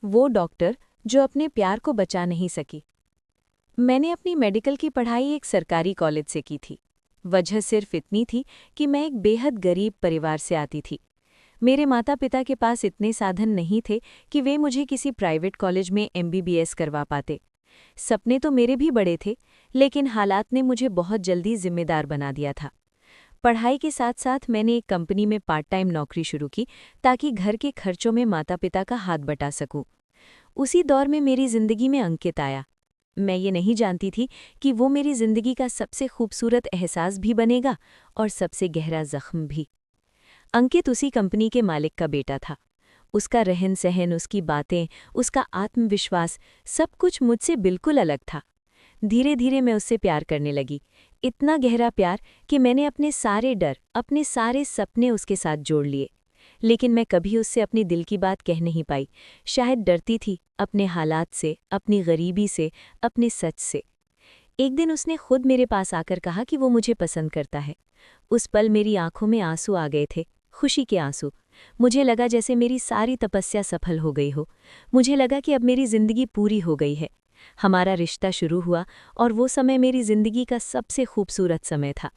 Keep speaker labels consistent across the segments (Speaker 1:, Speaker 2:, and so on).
Speaker 1: वो डॉक्टर जो अपने प्यार को बचा नहीं सकी। मैंने अपनी मेडिकल की पढ़ाई एक सरकारी कॉलेज से की थी। वजह सिर्फ इतनी थी कि मैं एक बेहद गरीब परिवार से आती थी। मेरे माता पिता के पास इतने साधन नहीं थे कि वे मुझे किसी प्राइवेट कॉलेज में एमबीबीएस करवा पाते। सपने तो मेरे भी बड़े थे, लेकिन हालात ने मुझे बहुत जल्दी जिम्मेदार बना दिया था। पढ़ाई के साथ साथ मैंने एक कंपनी में पार्ट टाइम नौकरी शुरू की ताकि घर के खर्चों में माता पिता का हाथ बटा सकूं। उसी दौर में मेरी जिंदगी में अंकित आया। मैं ये नहीं जानती थी कि वो मेरी जिंदगी का सबसे खूबसूरत एहसास भी बनेगा और सबसे गहरा जख्म भी। अंकित उसी कंपनी के मालिक का बेटा था। उसका रहन सहन, उसकी बातें, उसका आत्मविश्वास, सब कुछ मुझसे बिल्कुल अलग था। धीरे धीरे मैं उससे प्यार करने लगी, इतना गहरा प्यार कि मैंने अपने सारे डर, अपने सारे सपने उसके साथ जोड़ लिए। लेकिन मैं कभी उससे अपनी दिल की बात कह नहीं पाई। शायद डरती थी, अपने हालात से, अपनी गरीबी से, अपने सच से। एक दिन उसने खुद मेरे पास आकर कहा कि वो मुझे पसंद करता है। उस पल मेरी आंखों में आंसू आ गए थे, खुशी के आंसू। मुझे लगा जैसे मेरी सारी तपस्या सफल हो गई हो। मुझे लगा कि अब मेरी जिंदगी पूरी हो गई है। हमारा रिश्ता शुरू हुआ और वो समय मेरी जिंदगी का सबसे खूबसूरत समय था।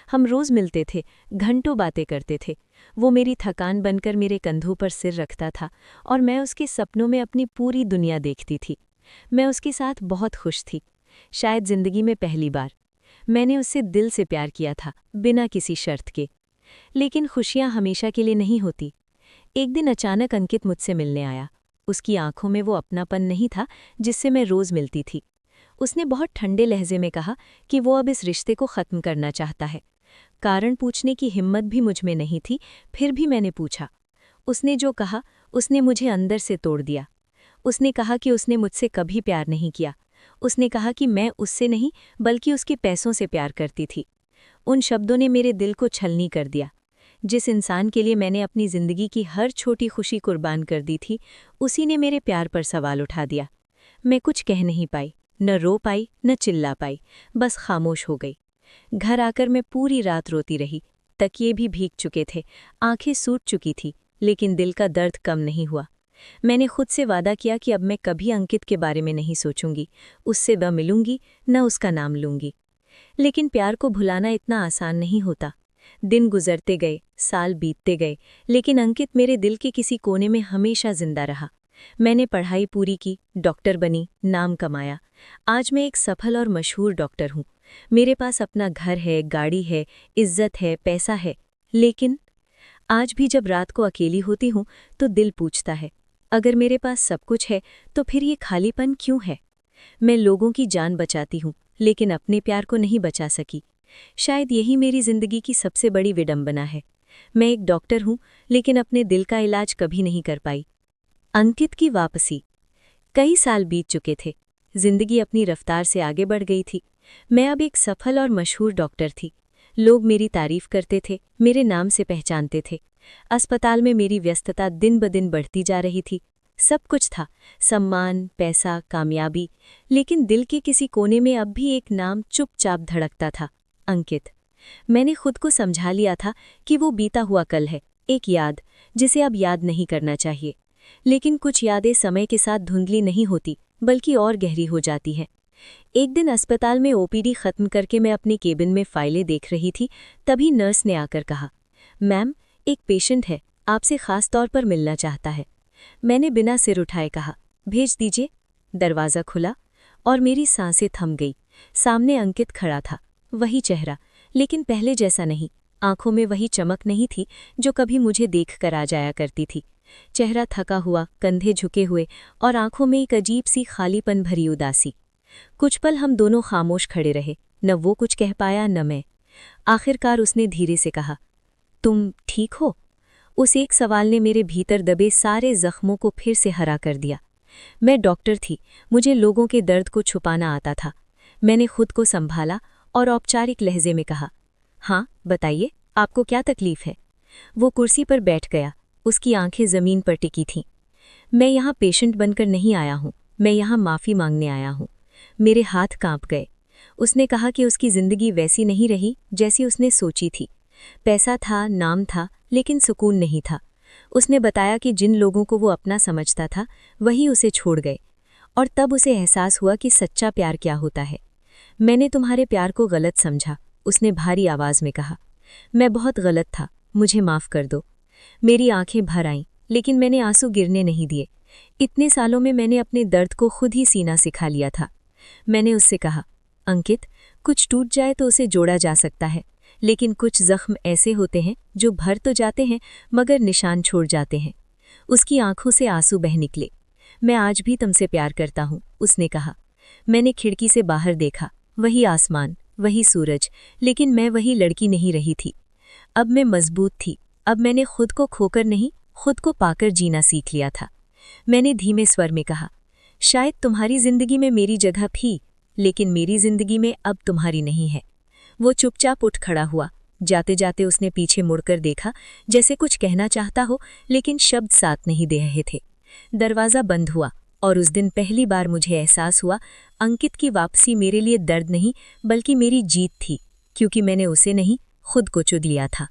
Speaker 1: हम रोज मिलते थे, घंटों बातें करते थे। वो मेरी थकान बनकर मेरे कंधों पर सिर रखता था और मैं उसके सपनों में अपनी पूरी दुनिया देखती थी। मैं उसके साथ बहुत खुश थी। शायद जिंदगी में पहली बार मैंने उससे दिल से प्यार किया था, बिना किसी शर्त के। लेकिन खुशियां हमेशा के लिए नहीं होती। एक दिन अचानक अंकित मुझसे मिलने आया। उसकी आंखों में वो अपनापन नहीं था जिससे मैं रोज मिलती थी। उसने बहुत ठंडे लहजे में कहा कि वो अब इस रिश्ते को ख़त्म करना चाहता है। कारण पूछने की हिम्मत भी मुझ में नहीं थी, फिर भी मैंने पूछा। उसने जो कहा, उसने मुझे अंदर से तोड़ दिया। उसने कहा कि उसने मुझसे कभी प्यार नहीं किया। उसने कहा कि मैं उससे नहीं, बल्कि उसके पैसों से प्यार करती थी। उन शब्दों ने मेरे दिल को छलनी कर दिया। जिस इंसान के लिए मैंने अपनी जिंदगी की हर छोटी खुशी कुर्बान कर दी थी, उसी ने मेरे प्यार पर सवाल उठा दिया। मैं कुछ कह नहीं पाई, न रो पाई, न चिल्ला पाई, बस खामोश हो गई। घर आकर मैं पूरी रात रोती रही। तकिए भी भीग चुके थे, आंखें सूज चुकी थी, लेकिन दिल का दर्द कम नहीं हुआ। मैंने खुद से वादा किया कि अब मैं कभी अंकित के बारे में नहीं सोचूंगी, उससे न मिलूंगी, न उसका नाम लूंगी। लेकिन प्यार को भुलाना इतना आसान नहीं होता। दिन गुजरते गए, साल बीतते गए, लेकिन अंकित मेरे दिल के किसी कोने में हमेशा जिंदा रहा। मैंने पढ़ाई पूरी की, डॉक्टर बनी, नाम कमाया। आज मैं एक सफल और मशहूर डॉक्टर हूँ। मेरे पास अपना घर है, गाड़ी है, इज्जत है, पैसा है। लेकिन आज भी जब रात को अकेली होती हूँ तो दिल पूछता है, अगर मेरे पास सब कुछ है तो फिर ये खालीपन क्यों है? मैं लोगों की जान बचाती हूँ, लेकिन अपने प्यार को नहीं बचा सकी। शायद यही मेरी जिंदगी की सबसे बड़ी विडंबना है। मैं एक डॉक्टर हूँ, लेकिन अपने दिल का इलाज कभी नहीं कर पाई। अंकित की वापसी। कई साल बीत चुके थे। जिंदगी अपनी रफ्तार से आगे बढ़ गई थी। मैं अब एक सफल और मशहूर डॉक्टर थी। लोग मेरी तारीफ करते थे, मेरे नाम से पहचानते थे। अस्पताल में मेरी व्यस्तता दिन ब दिन बढ़ती जा रही थी। सब कुछ था, सम्मान, पैसा, कामयाबी, लेकिन दिल के किसी कोने में अब भी एक नाम चुपचाप धड़कता था, अंकित। मैंने खुद को समझा लिया था कि वो बीता हुआ कल है, एक याद जिसे अब याद नहीं करना चाहिए। लेकिन कुछ यादें समय के साथ धुंधली नहीं होती, बल्कि और गहरी हो जाती हैं। एक दिन अस्पताल में ओपीडी खत्म करके मैं अपने केबिन में फाइलें देख रही थी, तभी नर्स ने आकर कहा, मैम, एक पेशेंट है, आपसे खास तौर पर मिलना चाहता है। मैंने बिना सिर उठाए कहा, भेज दीजिए। दरवाज़ा खुला और मेरी सांसें थम गई। सामने अंकित खड़ा था, वही चेहरा, लेकिन पहले जैसा नहीं। आंखों में वही चमक नहीं थी जो कभी मुझे देख कर आ जाया करती थी। चेहरा थका हुआ, कंधे झुके हुए और आंखों में एक अजीब सी खालीपन भरी उदासी। कुछ पल हम दोनों खामोश खड़े रहे, न वो कुछ कह पाया न मैं। आखिरकार उसने धीरे से कहा, तुम ठीक हो? उस एक सवाल ने मेरे भीतर दबे सारे जख्मों को फिर से हरा कर दिया। मैं डॉक्टर थी, मुझे लोगों के दर्द को छुपाना आता था। मैंने खुद को संभाला और औपचारिक लहजे में कहा, हाँ बताइए, आपको क्या तकलीफ है? वो कुर्सी पर बैठ गया, उसकी आंखें जमीन पर टिकी थीं। मैं यहाँ पेशेंट बनकर नहीं आया हूँ, मैं यहाँ माफ़ी मांगने आया हूँ। मेरे हाथ कांप गए। उसने कहा कि उसकी जिंदगी वैसी नहीं रही जैसी उसने सोची थी। पैसा था, नाम था, लेकिन सुकून नहीं था। उसने बताया कि जिन लोगों को वो अपना समझता था वही उसे छोड़ गए, और तब उसे एहसास हुआ कि सच्चा प्यार क्या होता है। मैंने तुम्हारे प्यार को गलत समझा, उसने भारी आवाज में कहा। मैं बहुत गलत था, मुझे माफ कर दो। मेरी आंखें भर आईं, लेकिन मैंने आंसू गिरने नहीं दिए। इतने सालों में मैंने अपने दर्द को खुद ही सीना सिखा लिया था। मैंने उससे कहा, अंकित, कुछ टूट जाए तो उसे जोड़ा जा सकता है, लेकिन कुछ जख्म ऐसे होते हैं जो भर तो जाते हैं मगर निशान छोड़ जाते हैं। उसकी आंखों से आंसू बह निकले। मैं आज भी तुमसे प्यार करता हूँ, उसने कहा। मैंने खिड़की से बाहर देखा, वही आसमान, वही सूरज, लेकिन मैं वही लड़की नहीं रही थी। अब मैं मजबूत थी। अब मैंने खुद को खोकर नहीं, खुद को पाकर जीना सीख लिया था। मैंने धीमे स्वर में कहा, शायद तुम्हारी जिंदगी में मेरी जगह थी, लेकिन मेरी जिंदगी में अब तुम्हारी नहीं है। वो चुपचाप उठ खड़ा हुआ। जाते जाते उसने पीछे मुड़कर देखा, जैसे कुछ कहना चाहता हो, लेकिन शब्द साथ नहीं दे रहे थे। दरवाज़ा बंद हुआ, और उस दिन पहली बार मुझे एहसास हुआ, अंकित की वापसी मेरे लिए दर्द नहीं बल्कि मेरी जीत थी, क्योंकि मैंने उसे नहीं, खुद को चुन लिया था।